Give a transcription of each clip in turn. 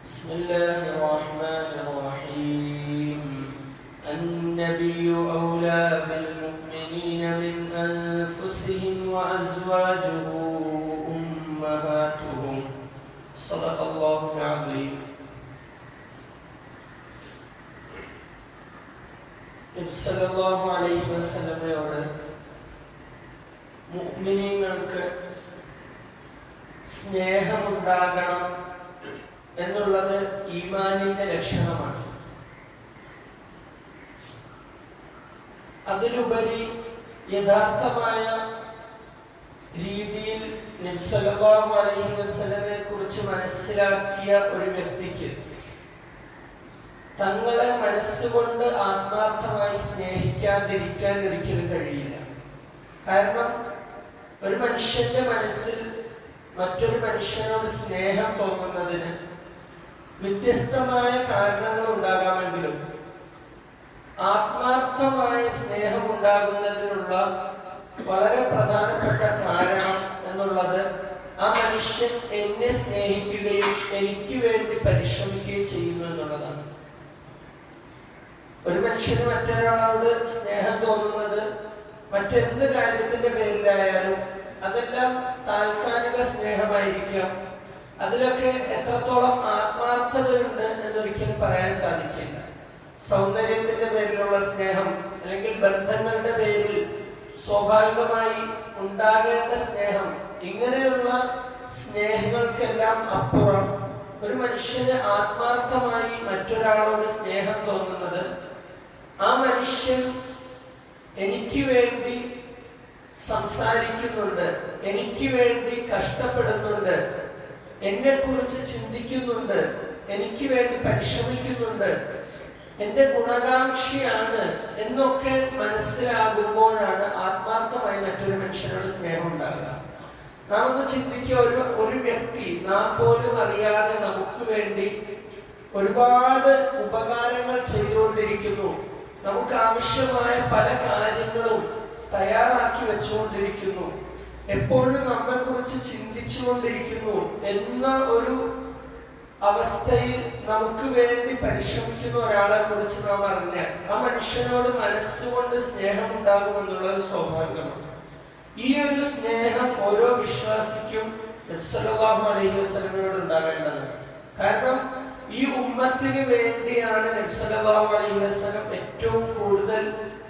بسم الله الرحمن الرحيم. النبي أولى بالمؤمنين من أنفسهم وأزواجه أمهاتهم. صدق الله العظيم. സല്ലല്ലാഹു അലൈഹി വസല്ലമയോട് മുഅ്മിനീങ്ങൾക്ക് സ്നേഹമുണ്ടാകണം എന്നുള്ളത് ഈമാനിന്റെ ലക്ഷണമാണ്. അതിലുപരി യഥാർത്ഥമായ രീതിയിൽ നബി സല്ലല്ലാഹു അലൈഹി വസല്ലമയെ കുറിച്ച് മനസ്സിലാക്കിയ ഒരു വ്യക്തിക്ക് തങ്ങളെ മനസ്സുകൊണ്ട് ആത്മാർത്ഥമായി സ്നേഹിക്കാതിരിക്കാൻ ഒരിക്കലും കഴിയില്ല. കാരണം ഒരു മനുഷ്യന്റെ മനസ്സിൽ മറ്റൊരു മനുഷ്യനോട് സ്നേഹം തോന്നുന്നതിന് വ്യത്യസ്തമായ കാരണങ്ങൾ ഉണ്ടാകാമെങ്കിലും ആത്മാർത്ഥമായ സ്നേഹം ഉണ്ടാകുന്നതിനുള്ള വളരെ പ്രധാനപ്പെട്ട കാരണം എന്നുള്ളത് ആ മനുഷ്യൻ എന്നെ സ്നേഹിക്കുകയും എനിക്ക് വേണ്ടി പരിശ്രമിക്കുകയും ചെയ്യുന്നു എന്നുള്ളതാണ്. ഒരു മനുഷ്യന് മറ്റൊരാളോട് സ്നേഹം തോന്നുന്നത് മറ്റെന്ത് കാര്യത്തിന്റെ പേരിലായാലും അതെല്ലാം താൽക്കാലിക സ്നേഹമായിരിക്കാം. അതിലൊക്കെ എത്രത്തോളം ആത്മാർത്ഥതയുണ്ട് എന്നൊരിക്കലും പറയാൻ സാധിക്കില്ല. സൗന്ദര്യത്തിന്റെ പേരിലുള്ള സ്നേഹം അല്ലെങ്കിൽ ബന്ധങ്ങളുടെ പേരിൽ സ്വാഭാവികമായി ഉണ്ടാകേണ്ട സ്നേഹം, ഇങ്ങനെയുള്ള സ്നേഹങ്ങൾക്കെല്ലാം അപ്പുറം ഒരു മനുഷ്യന് ആത്മാർത്ഥമായി മറ്റൊരാളോട് സ്നേഹം തോന്നുന്നത് ആ മനുഷ്യൻ എനിക്ക് വേണ്ടി സംസാരിക്കുന്നുണ്ട്, എനിക്ക് വേണ്ടി കഷ്ടപ്പെടുന്നുണ്ട്, എന്നെ കുറിച്ച് ചിന്തിക്കുന്നുണ്ട്, എനിക്ക് വേണ്ടി പരിശ്രമിക്കുന്നുണ്ട്, എന്റെ ഗുണകാംക്ഷിയാണ് എന്നൊക്കെ മനസ്സിലാകുമ്പോഴാണ് ആത്മാർത്ഥമായി മറ്റൊരു മനുഷ്യനോട് സ്നേഹം ഉണ്ടാകുക. നാം ഒന്ന് ചിന്തിക്കുക, ഒരു വ്യക്തി നാം പോലും അറിയാതെ നമുക്ക് വേണ്ടി ഒരുപാട് ഉപകാരങ്ങൾ ചെയ്തുകൊണ്ടിരിക്കുന്നു, നമുക്ക് ആവശ്യമായ പല കാര്യങ്ങളും തയ്യാറാക്കി വെച്ചുകൊണ്ടിരിക്കുന്നു, എപ്പോഴും നമ്മെ കുറിച്ച് ചിന്തിച്ചുകൊണ്ടിരിക്കുന്നു എന്ന ഒരു അവസ്ഥയിൽ നമുക്ക് വേണ്ടി പരിശ്രമിക്കുന്ന ഒരാളെ കുറിച്ച് നാം അറിഞ്ഞാൽ ആ മനുഷ്യനോട് മനസ്സുകൊണ്ട് സ്നേഹം ഉണ്ടാകുമെന്നുള്ളത് സ്വാഭാവികമാണ്. ഈ ഒരു സ്നേഹം ഓരോ വിശ്വാസിക്കും നബി സല്ലല്ലാഹു അലൈഹി വസല്ലമയോട് ഉണ്ടാകേണ്ടതാണ്. കാരണം ഈ ഉമ്മത്തിന് വേണ്ടിയാണ് നബി സല്ലല്ലാഹു അലൈഹി വസല്ലം ഏറ്റവും കൂടുതൽ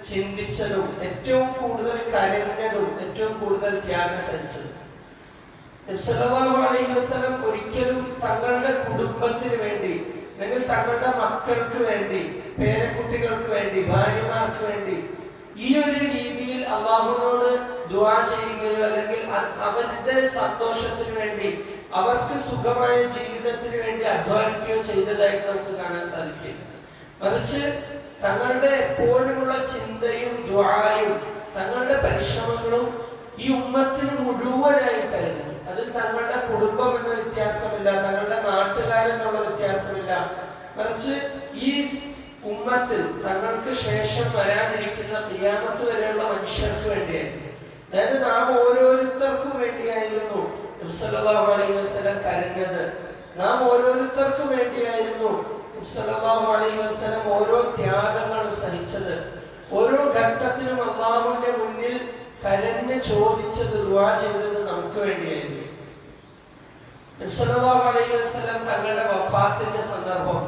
ചിന്തിച്ചതും ഏറ്റവും കൂടുതൽ കരഞ്ഞതും ഏറ്റവും കൂടുതൽ ത്യാഗം സഹിച്ചതും. നബി സല്ലല്ലാഹു അലൈഹി വസല്ലം ഒരിക്കലും തങ്ങളുടെ കുടുംബത്തിന് വേണ്ടി അല്ലെങ്കിൽ തങ്ങളുടെ മക്കൾക്ക് വേണ്ടി, പേരക്കുട്ടികൾക്ക് വേണ്ടി, ഭാര്യമാർക്ക് വേണ്ടി ഈ ഒരു രീതിയിൽ അള്ളാഹുവിനോട് ദുആ ചെയ്യുകയോ അല്ലെങ്കിൽ അവരുടെ സന്തോഷത്തിന് വേണ്ടി, അവർക്ക് സുഖമായ ജീവിതത്തിന് വേണ്ടി അധ്വാനിക്കുകയോ ചെയ്തതായിട്ട് നമുക്ക് കാണാൻ സാധിക്കില്ല. മറിച്ച് തങ്ങളുടെ എപ്പോഴുമുള്ള ചിന്തയും ദുആയും തങ്ങളുടെ പരിശ്രമങ്ങളും ഈ ഉമ്മത്തിന് മുഴുവനായിട്ടായിരുന്നു. അതിൽ തങ്ങളുടെ കുടുംബം എന്ന വ്യത്യാസമില്ല, തങ്ങളുടെ നാട്ടുകാരെന്നുള്ള വ്യത്യാസമില്ല. മറിച്ച് ഈ ഉമ്മത്തിൽ തങ്ങൾക്ക് ശേഷം വരാനിരിക്കുന്ന ഖിയാമത്ത് വരെയുള്ള മനുഷ്യർക്ക് വേണ്ടിയായിരുന്നു. അതായത് നാം ഓരോരുത്തർക്കും വേണ്ടിയായിരുന്നു നബി സല്ലല്ലാഹു അലൈഹി വസല്ലം കരഞ്ഞത്. നാം ഓരോരുത്തർക്കും വേണ്ടിയായിരുന്നു നബി സല്ലല്ലാഹു അലൈഹി വസല്ലം ഓരോ ത്യാഗങ്ങളും സഹിച്ചത്. ഓരോ ഘട്ടത്തിലും അല്ലാഹുവിന്റെ മുന്നിൽ കരഞ്ഞ് ചോദിച്ചത്, ദുആ ചെയ്തത് നമുക്ക് വേണ്ടിയായിരുന്നു. നബി സല്ലല്ലാഹു അലൈഹി വസല്ലം തങ്ങളുടെ വഫാത്തിന്റെ സന്ദർഭം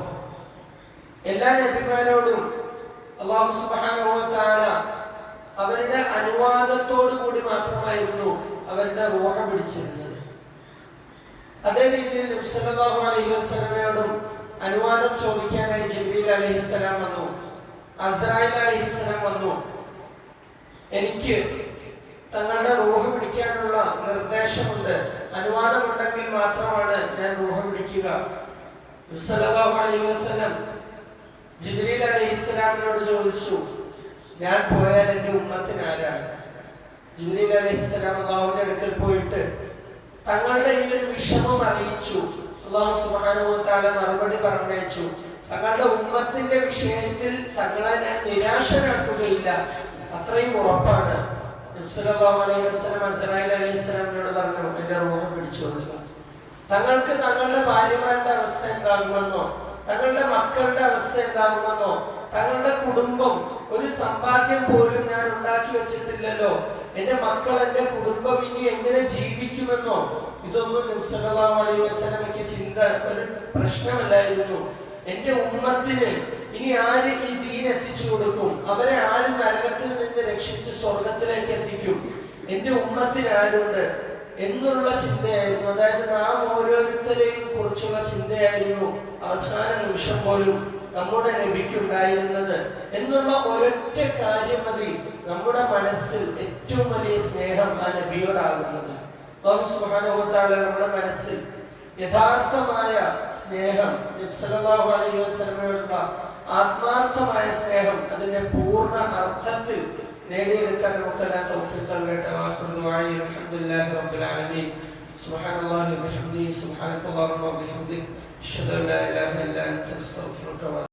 എല്ലാ നബിമാരോടും അല്ലാഹു സുബ്ഹാനഹു വ തആല അവരുടെ അനുവാദത്തോടു കൂടി മാത്രമായിരുന്നു അവരുടെ റൂഹ് പിടിച്ചിരുന്നത്. അതേ രീതിയിൽ നബി സല്ലല്ലാഹു അലൈഹി വസല്ലമയോടും അനുവാദം ചോദിക്കാനായി ജിബ്രീൽ അലൈഹിസ്സലാം വന്നു, അസ്രായീൽ അലൈഹിസ്സലാം വന്നു. എനിക്ക് തങ്ങളുടെ റൂഹ് പിടിക്കാനുള്ള നിർദ്ദേശമുണ്ട്, അനുവാദമുണ്ടെങ്കിൽ മാത്രമാണ് ഞാൻ റൂഹ് പിടിക്കുക. നബി സല്ലല്ലാഹു അലൈഹി വസല്ലം ജിബ്രീൽ അലൈഹിസ്സലാമിനോട് ചോദിച്ചു, ഞാൻ പോയാൽ എന്റെ ഉമ്മത്തിന് ആരാണ്? ജിബ്രീൽ അലൈഹിസ്സലാം അല്ലാഹുവിന്റെ അടുക്കൽ പോയിട്ട് തങ്ങളുടെ ഈ ഒരു വിഷമം അറിയിച്ചു. അല്ലാഹു സുബ്ഹാനഹു വ തആല മറുപടി പറഞ്ഞയച്ചു, തങ്ങളുടെ ഉമ്മത്തിന്റെ വിഷയത്തിൽ തങ്ങളെ ഞാൻ നിരാശരാക്കുകയില്ല, അത്രയും ഉറപ്പാണ്. നബി സല്ലല്ലാഹു അലൈഹി വസല്ലം അസ്രായീൽ അലൈഹിസ്സലാമിനോട് പറഞ്ഞു, എന്റെ റൂഹ് പിടിച്ചു കൊടുക്കുക. തങ്ങൾക്ക് തങ്ങളുടെ ഭാര്യമാരുടെ അവസ്ഥ എന്താകുമെന്നോ, തങ്ങളുടെ മക്കളുടെ അവസ്ഥ എന്താകുമെന്നോ, തങ്ങളുടെ കുടുംബം, ഒരു സമ്പാദ്യം പോലും ഞാൻ ഉണ്ടാക്കി വെച്ചിട്ടില്ലല്ലോ, എന്റെ മക്കൾ, എന്റെ കുടുംബം ഇനി എങ്ങനെ ജീവിക്കുമെന്നോ, ഇതൊന്നും നബി സല്ലല്ലാഹു അലൈഹി വസല്ലമയ്ക്ക് ചിന്ത ഒരു പ്രശ്നമല്ലായിരുന്നു. എന്റെ ഉമ്മത്തിന് ഇനി ആര് ഈ ദീൻ എത്തിച്ചു കൊടുക്കും, അവരെ ആര് നരകത്തിൽ നിന്ന് രക്ഷിച്ച് സ്വർഗത്തിലേക്ക് എത്തിക്കും, എന്റെ ഉമ്മത്തിന് ആരുണ്ട് എന്നുള്ള ചിന്തയായിരുന്നു. അതായത് നാം ഓരോരുത്തരെയും കുറിച്ചുള്ള ചിന്തയായിരുന്നു അവസാന നിമിഷം പോലും നമ്മുടെ നബിക്കുണ്ടായിരുന്നത് എന്നുള്ള ഒരൊറ്റ കാര്യം മതി നമ്മുടെ മനസ്സിൽ ഏറ്റവും വലിയ സ്നേഹം ആ നബിയോടാകുന്നത്. അല്ലാഹു സുബ്ഹാനഹു വ തആല നമ്മുടെ മനസ്സിൽ യഥാർത്ഥമായ സ്നേഹം, നബി സല്ലല്ലാഹു അലൈഹി വസല്ലമയോടുള്ള ആത്മാർത്ഥമായ സ്നേഹം, അതിന്റെ പൂർണ്ണ അർത്ഥത്തിൽ നേടിയെടുക്കാൻ നമുക്കെല്ലാം തൗഫീഖ് നൽകട്ടെ. അൽഹംദുലില്ലാഹി റബ്ബിൽ ആലമീൻ. സുബ്ഹാനല്ലാഹി വബിഹംദിഹി സുബ്ഹാനക്കല്ലാഹുമ്മ വബിഹംദിക അഷ്ഹദു അൻ ലാ ഇലാഹ ഇല്ല അൻത അസ്തഗ്ഫിറുക